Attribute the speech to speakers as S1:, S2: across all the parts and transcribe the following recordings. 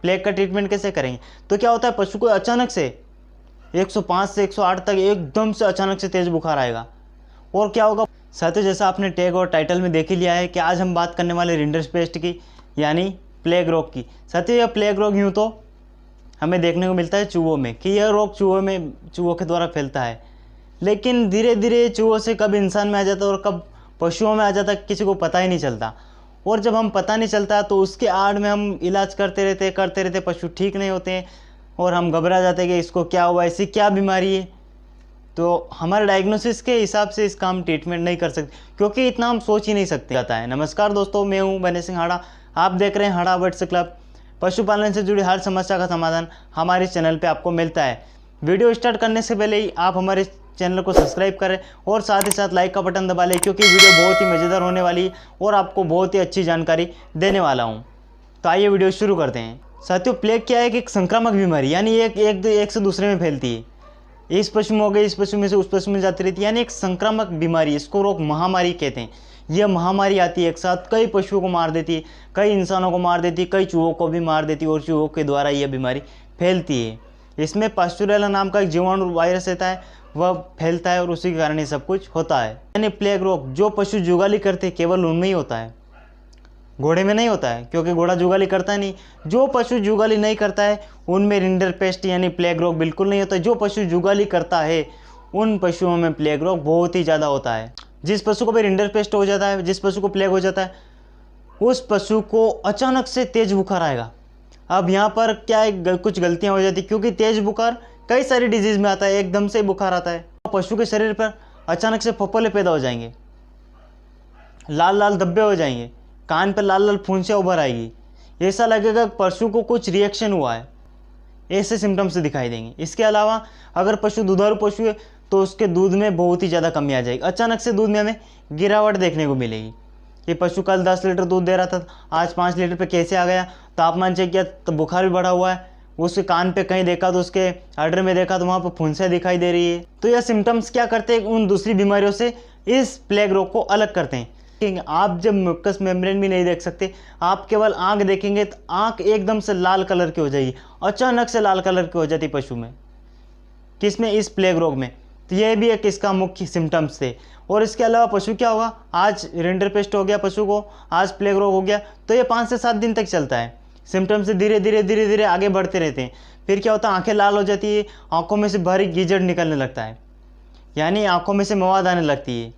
S1: Plague का treatment कैसे करेंगे? तो क्या होता है, पशु को अचानक से 105 से 108 तक एकदम से अचानक से तेज़ बुखार आएगा। और क्या होगा साथियों, जैसा आपने टैग और टाइटल में देख ही लिया है कि आज हम बात करने वाले रिंडरपेस्ट की, यानी प्लेग रोग की। साथियों यह प्लेग रोग यूँ तो हमें देखने को मिलता है चूहों में, कि यह रोग चूहों के द्वारा फैलता है, लेकिन धीरे धीरे चूहों से कब इंसान में आ जाता है और कब पशुओं में आ जाता है किसी को पता ही नहीं चलता। और जब हम पता नहीं चलता तो उसके आड़ में हम इलाज करते रहते, पशु ठीक नहीं होते हैं और हम घबरा जाते हैं कि इसको क्या हुआ, ऐसी क्या बीमारी है। तो हमारे डायग्नोसिस के हिसाब से इसका हम ट्रीटमेंट नहीं कर सकते, क्योंकि इतना हम सोच ही नहीं सकते जाता है। नमस्कार दोस्तों, मैं हूं बने सिंह हाड़ा, आप देख रहे हैं हाड़ा बर्ड्स क्लब। पशुपालन से जुड़ी हर समस्या का समाधान हमारे चैनल पे आपको मिलता है। वीडियो स्टार्ट करने से पहले ही आप हमारे चैनल को सब्सक्राइब करें और साथ ही साथ लाइक का बटन दबा लें, क्योंकि वीडियो बहुत ही मज़ेदार होने वाली है और आपको बहुत ही अच्छी जानकारी देने वाला हूँ। तो आइए वीडियो शुरू करते हैं। साथियों प्लेग क्या है कि एक संक्रामक बीमारी, यानी एक से दूसरे में फैलती है। इस पशु में हो गई, इस पशु में से उस पशु में जाती रहती है, यानी एक संक्रामक बीमारी। इसको रोग महामारी कहते हैं। यह महामारी आती है एक साथ, कई पशुओं को मार देती है, कई इंसानों को मार देती है, कई चूहों को भी मार देती है और चूहों के द्वारा यह बीमारी फैलती है। इसमें पास्चुरेला नाम का एक जीवाणु वायरस रहता है, वह फैलता है और उसी के कारण ये सब कुछ होता है। यानी प्लेग रोग जो पशु जुगाली करते हैं केवल उनमें ही होता है, घोड़े में नहीं होता है, क्योंकि घोड़ा जुगाली करता नहीं। जो पशु जुगाली नहीं करता है उनमें रिंडरपेस्ट यानी प्लेग रोग बिल्कुल नहीं होता। जो पशु जुगाली करता है उन पशुओं में प्लेग रोग बहुत ही ज़्यादा होता है। जिस पशु को भी रिंडरपेस्ट हो जाता है, जिस पशु को प्लेग हो जाता है, उस पशु को अचानक से तेज बुखार आएगा। अब यहाँ पर क्या है, कुछ गलतियाँ हो जाती, क्योंकि तेज बुखार कई सारी डिजीज़ में आता है, एकदम से बुखार आता है। पशु के शरीर पर अचानक से फफोले पैदा हो जाएंगे, लाल लाल धब्बे हो जाएंगे, कान पर लाल लाल फुंसियाँ उभर आएगी, ऐसा लगेगा पशु को कुछ रिएक्शन हुआ है, ऐसे सिम्टम्स दिखाई देंगे। इसके अलावा अगर पशु दुधारू पशु है तो उसके दूध में बहुत ही ज़्यादा कमी आ जाएगी। अचानक से दूध में हमें गिरावट देखने को मिलेगी। ये पशु कल 10 लीटर दूध दे रहा था, आज 5 लीटर पे कैसे आ गया? तापमान चेक किया तो बुखार भी बढ़ा हुआ है। उसके कान पे कहीं देखा तो उसके अडर में देखा तो वहाँ पर फुंसियाँ दिखाई दे रही है। तो यह सिम्टम्स क्या करते हैं, उन दूसरी बीमारियों से इस प्लेग रोग को अलग करते हैं। आप जब म्यूकस मेम्ब्रेन भी नहीं देख सकते, आप केवल आंख देखेंगे तो आंख एकदम से लाल कलर की हो जाएगी, अचानक से लाल कलर की हो जाती पशु में। किसमें? इस प्लेग रोग में। तो यह भी एक इसका मुख्य सिम्टम्स थे। और इसके अलावा पशु क्या होगा, आज रिंडरपेस्ट हो गया पशु को, आज प्लेग रोग हो गया, तो ये 5 से 7 दिन तक चलता है। सिम्टम्स से धीरे धीरे आगे बढ़ते रहते हैं। फिर क्या होता है, आंखें लाल हो जाती है, आंखों में से भारी गीजड़ निकलने लगता है, यानी आंखों में से मवाद आने लगती है,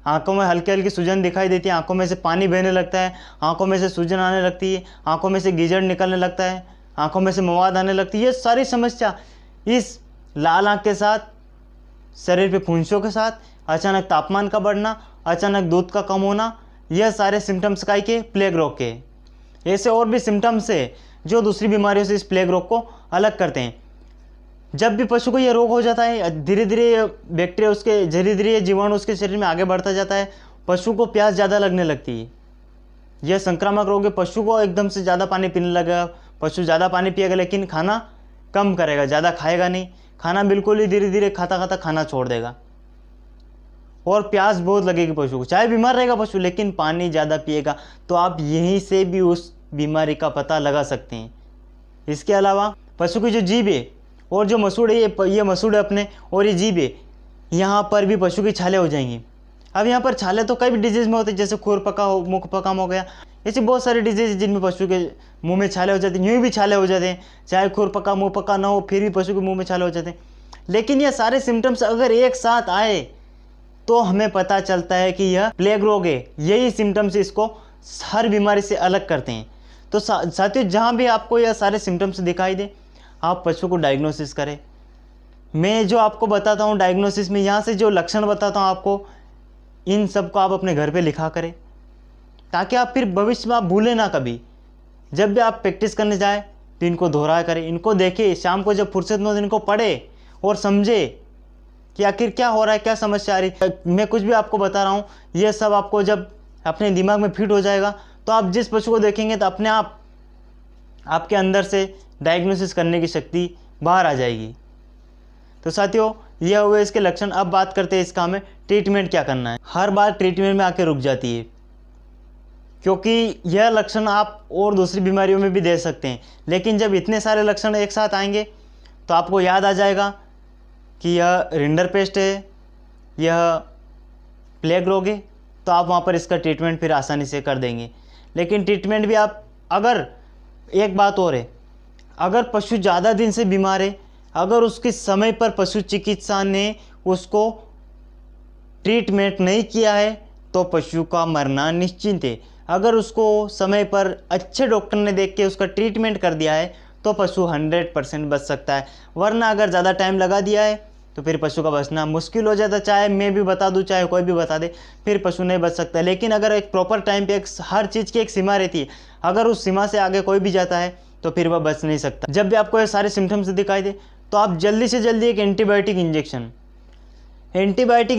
S1: आंखों में हल्की हल्की सूजन दिखाई देती है, आंखों में से पानी बहने लगता है, आंखों में से सूजन आने लगती है, आंखों में से गीजड़ निकलने लगता है, आंखों में से मवाद आने लगती है। ये सारी समस्या इस लाल आंख के साथ, शरीर पे फुंसियों के साथ, अचानक तापमान का बढ़ना, अचानक दूध का कम होना, यह सारे सिम्टम्स का के प्लेग रोग के। ऐसे और भी सिम्टम्स है जो दूसरी बीमारियों से इस प्लेग रोग को अलग करते हैं। जब भी पशु को यह रोग हो जाता है, धीरे धीरे बैक्टीरिया उसके, धीरे धीरे जीवाणु उसके शरीर में आगे बढ़ता जाता है, पशु को प्यास ज़्यादा लगने लगती है। यह संक्रामक रोग है, पशु को एकदम से ज़्यादा पानी पीने लगेगा, पशु ज़्यादा पानी पिएगा लेकिन खाना कम करेगा, ज़्यादा खाएगा नहीं, खाना बिल्कुल ही धीरे धीरे खाता खाता खाना छोड़ देगा। और प्यास बहुत लगेगी पशु को, चाहे बीमार रहेगा पशु लेकिन पानी ज़्यादा पिएगा। तो आप यहीं से भी उस बीमारी का पता लगा सकते हैं। इसके अलावा पशु की जो जीभ है और जो मसूड़ है, ये मसूड़ है अपने, और ये जीभ है, यहाँ पर भी पशु की छाले हो जाएंगी। अब यहाँ पर छाले तो कई भी डिजीज़ में होते हैं, जैसे खुर पका हो, मुख पकाम हो गया, ऐसी बहुत सारी डिजीज़ जिनमें पशु के मुंह में छाले हो जाते हैं। यूँ भी छाले हो जाते हैं, चाहे खुर पका मुँह पका ना हो फिर भी पशु के मुँह में छाले हो जाते हैं। लेकिन ये सारे सिम्टम्स अगर एक साथ आए तो हमें पता चलता है कि यह प्लेग रोग है। यही सिम्टम्स इसको हर बीमारी से अलग करते हैं। तो साथियों, जहाँ भी आपको यह सारे सिम्टम्स दिखाई दे, आप पशु को डायग्नोसिस करें। मैं जो आपको बताता हूँ डायग्नोसिस में, यहाँ से जो लक्षण बताता हूँ आपको, इन सब को आप अपने घर पे लिखा करें, ताकि आप फिर भविष्य में आप भूलें ना कभी। जब भी आप प्रैक्टिस करने जाए तो इनको दोहराया करें, इनको देखें, शाम को जब फुर्सत में हो इनको पढ़े और समझे कि आखिर क्या हो रहा है, क्या समस्या आ रही है। मैं कुछ भी आपको बता रहा हूँ, यह सब आपको जब अपने दिमाग में फिट हो जाएगा तो आप जिस पशु को देखेंगे तो अपने आप आपके अंदर से डायग्नोसिस करने की शक्ति बाहर आ जाएगी। तो साथियों, यह हुए इसके लक्षण। अब बात करते हैं इसका हमें ट्रीटमेंट क्या करना है। हर बार ट्रीटमेंट में आके रुक जाती है, क्योंकि यह लक्षण आप और दूसरी बीमारियों में भी दे सकते हैं। लेकिन जब इतने सारे लक्षण एक साथ आएंगे तो आपको याद आ जाएगा कि यह रिंडरपेस्ट है, यह प्लेग रोग है, तो आप वहाँ पर इसका ट्रीटमेंट फिर आसानी से कर देंगे। लेकिन ट्रीटमेंट भी आप, अगर एक बात और है, अगर पशु ज़्यादा दिन से बीमार है, अगर उसके समय पर पशु चिकित्सा ने उसको ट्रीटमेंट नहीं किया है तो पशु का मरना निश्चित है। अगर उसको समय पर अच्छे डॉक्टर ने देख के उसका ट्रीटमेंट कर दिया है तो पशु 100% बच सकता है, वरना अगर ज़्यादा टाइम लगा दिया है तो फिर पशु का बचना मुश्किल हो जाता है। चाहे मैं भी बता दूं, चाहे कोई भी बता दे, फिर पशु नहीं बच सकता। लेकिन अगर एक प्रॉपर टाइम पे हर चीज़ की एक सीमा रहती है, अगर उस सीमा से आगे कोई भी जाता है तो फिर वह बच नहीं सकता। जब भी आपको ये सारे सिम्टम्स दिखाई दे तो आप जल्दी से जल्दी एक एंटीबायोटिक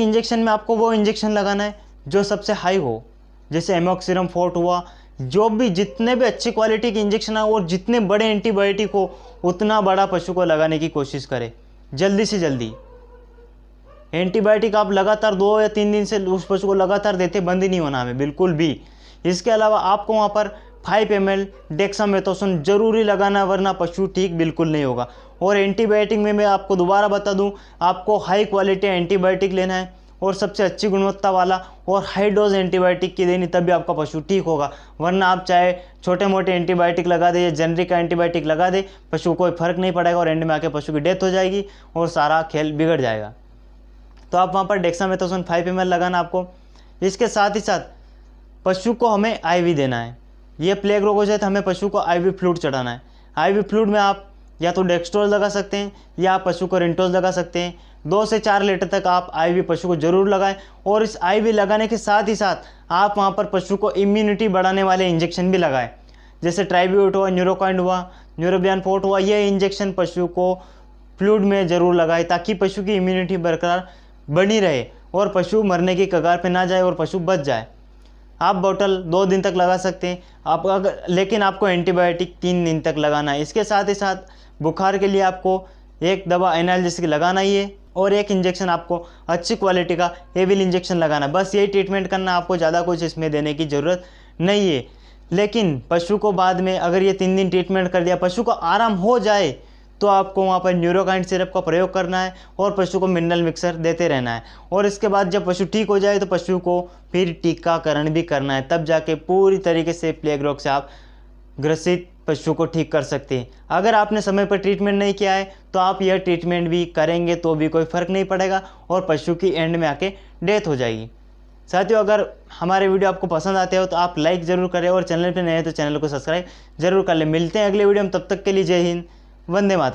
S1: इंजेक्शन में आपको वो इंजेक्शन लगाना है जो सबसे हाई हो, जैसे एमोक्सिलम फोर्ट हुआ, जो भी जितने भी अच्छी क्वालिटी के इंजेक्शन है और जितने बड़े एंटीबायोटिक हो उतना बड़ा पशु को लगाने की कोशिश करें जल्दी से जल्दी। एंटीबायोटिक आप लगातार 2 या 3 दिन से उस पशु को लगातार देते बंद ही नहीं होना हमें बिल्कुल भी। इसके अलावा आपको वहाँ पर 5 ml डेक्सामेथासोन जरूरी लगाना, वरना पशु ठीक बिल्कुल नहीं होगा। और एंटीबायोटिक में मैं आपको दोबारा बता दूं, आपको हाई क्वालिटी एंटीबायोटिक लेना है और सबसे अच्छी गुणवत्ता वाला और हाई डोज एंटीबायोटिक की देनी, तभी आपका पशु ठीक होगा। वरना आप चाहे छोटे मोटे एंटीबायोटिक लगा दे या जेनरिक एंटीबायोटिक लगा दे, पशु को कोई फर्क नहीं पड़ेगा और एंड में आके पशु की डेथ हो जाएगी और सारा खेल बिगड़ जाएगा। तो आप वहाँ पर डेक्सामेथासोन 5 ml लगाना आपको। इसके साथ ही साथ पशु को हमें IV देना है। ये प्लेग रोग हो जाए तो हमें पशु को IV फ्लूइड चढ़ाना है। IV फ्लूइड में आप या तो डेक्सट्रोज लगा सकते हैं या आप पशु को रिंटोज लगा सकते हैं। 2 से 4 लीटर तक आप IV पशु को जरूर लगाएं। और इस IV लगाने के साथ ही साथ आप वहाँ पर पशु को इम्यूनिटी बढ़ाने वाले इंजेक्शन भी लगाएं, जैसे ट्राइब्यूट हुआ, न्यूरोकाइंड हुआ, न्यूरोबियान फोर्ट हुआ। ये इंजेक्शन पशु को फ्लूइड में ज़रूर लगाएं ताकि पशु की इम्यूनिटी बरकरार बनी रहे और पशु मरने की कगार पे ना जाए और पशु बच जाए। आप बोतल 2 दिन तक लगा सकते हैं आप, अगर लेकिन आपको एंटीबायोटिक 3 दिन तक लगाना है। इसके साथ ही साथ बुखार के लिए आपको एक दवा एनाल्जेसिक लगाना ही है और एक इंजेक्शन आपको अच्छी क्वालिटी का एविल इंजेक्शन लगाना। बस यही ट्रीटमेंट करना, आपको ज़्यादा कुछ इसमें देने की ज़रूरत नहीं है। लेकिन पशु को बाद में अगर ये 3 दिन ट्रीटमेंट कर दिया, पशु को आराम हो जाए, तो आपको वहाँ पर न्यूरोकाइंड सिरप का प्रयोग करना है और पशु को मिनरल मिक्सर देते रहना है। और इसके बाद जब पशु ठीक हो जाए तो पशु को फिर टीकाकरण भी करना है, तब जाके पूरी तरीके से प्लेग रोग से आप ग्रसित पशु को ठीक कर सकते हैं। अगर आपने समय पर ट्रीटमेंट नहीं किया है तो आप यह ट्रीटमेंट भी करेंगे तो भी कोई फ़र्क नहीं पड़ेगा और पशु की एंड में आके डेथ हो जाएगी। साथियों, अगर हमारे वीडियो आपको पसंद आते हो तो आप लाइक ज़रूर करें और चैनल पर नए हैं तो चैनल को सब्सक्राइब जरूर कर लें। मिलते हैं अगले वीडियो में, तब तक के लिए जय हिंद, वंदे मातरम।